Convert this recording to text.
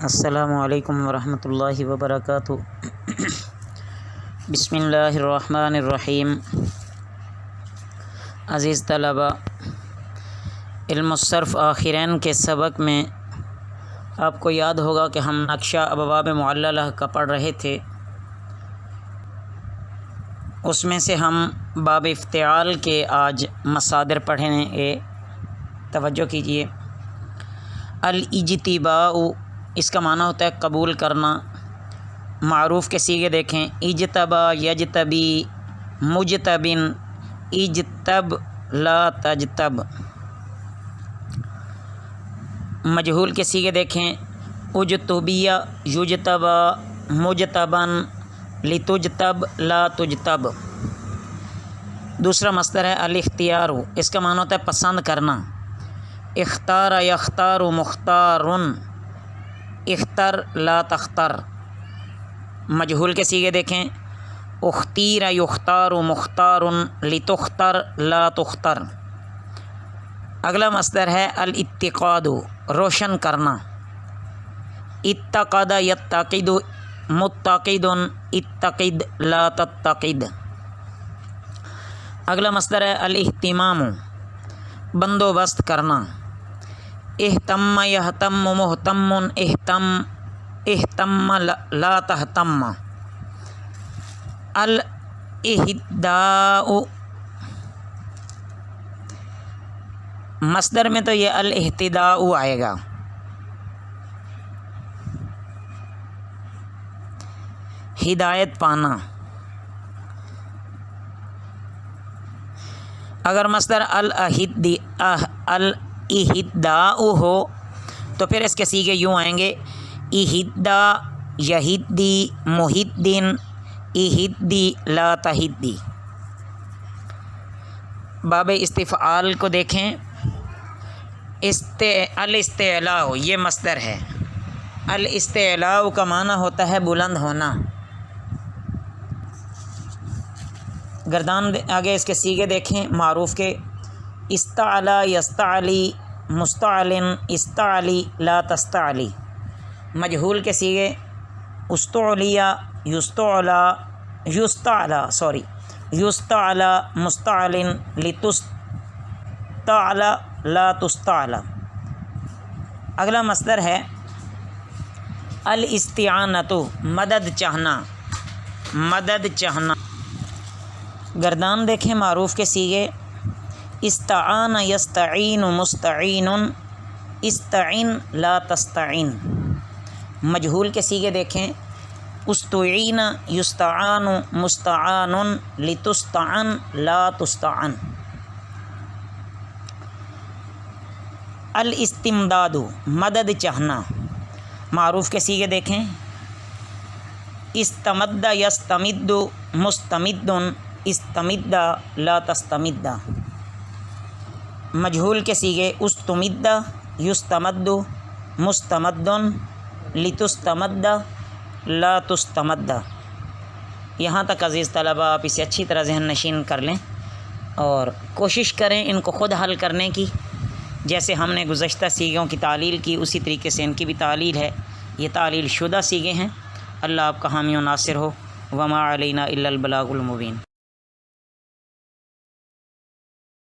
السلام علیکم ورحمۃ اللہ وبرکاتہ۔ بسم اللہ الرحمن الرحیم۔ عزیز طلبہ، علم الصرف آخرین کے سبق میں آپ کو یاد ہوگا کہ ہم نقشہ ابواب معللہ کا پڑھ رہے تھے۔ اس میں سے ہم باب افتعال کے آج مصادر پڑھیں گے۔ توجہ کیجیے۔ الاجتباء، اس کا معنی ہوتا ہے قبول کرنا۔ معروف کے صیغے دیکھیں، اجتبا، یجتبی، مجتبن، اجتب، لا تجتب۔ مجہول کے صیغے دیکھیں، اجتبیہ، یجتبا، مجتبن، لتجتب، لا تجتب۔ دوسرا مصدر ہے الاختیار، اس کا معنی ہوتا ہے پسند کرنا۔ اختار یختار مختارن، اختر لا تختر۔ مجہول کے صیغے دیکھیں، اختیر یختار مختار لتختر لا تختر۔ اگلا مصدر ہے الاتقاد، روشن کرنا۔ اتقد یتقد متقد اتقد لا تتقد۔ اگلا مصدر ہے الاہتمام، بندوبست کرنا۔ اہتم یہتم مہتم اہتم اہتم لا تہتم۔ الاہداء، مصدر میں تو یہ الاہتداء آئے گا۔ ہدایت پانا۔ اگر مصدر الاہداء ہو تو پھر اس کے صیغے یوں آئیں گے، اہدا یہدی محدین اہدی لا تہدی۔ باب استفعال کو دیکھیں، الاستعلاء، یہ مصدر ہے۔ الاستعلاء کا معنی ہوتا ہے بلند ہونا۔ گردان آگے اس کے صیغے دیکھیں معروف کے، استعلا یستعلی مستعلن استعلی لا تستعلی۔ مجہول کے صیغے استعلیٰ یستعلا یستعلا مستعلن لتستعلا لا تستعلا۔ اگلا مصدر ہے الاستعانۃ، مدد چاہنا، مدد چاہنا۔ گردان دیکھیں معروف کے صیغے، استعان یستعین مستعین استعین لا تستعین۔ مجہول کے صیغے دیکھیں، استعین یستعان مستعان لتستعن لا تستعن۔ الاستمداد، مدد چاہنا۔ معروف کے صیغے دیکھیں، استمد یستمد مستمد استمد لا تستمد۔ مجہول کے صیغے استمد یستمد مستمد لتستمد لا تستمد۔ یہاں تک عزیز طلبہ آپ اسے اچھی طرح ذہن نشین کر لیں اور کوشش کریں ان کو خود حل کرنے کی۔ جیسے ہم نے گزشتہ صیغوں کی تعلیل کی اسی طریقے سے ان کی بھی تعلیل ہے۔ یہ تعلیل شدہ صیغے ہیں۔ اللہ آپ کا حامی و ناصر ہو۔ وما علینا الا البلاغ المبین۔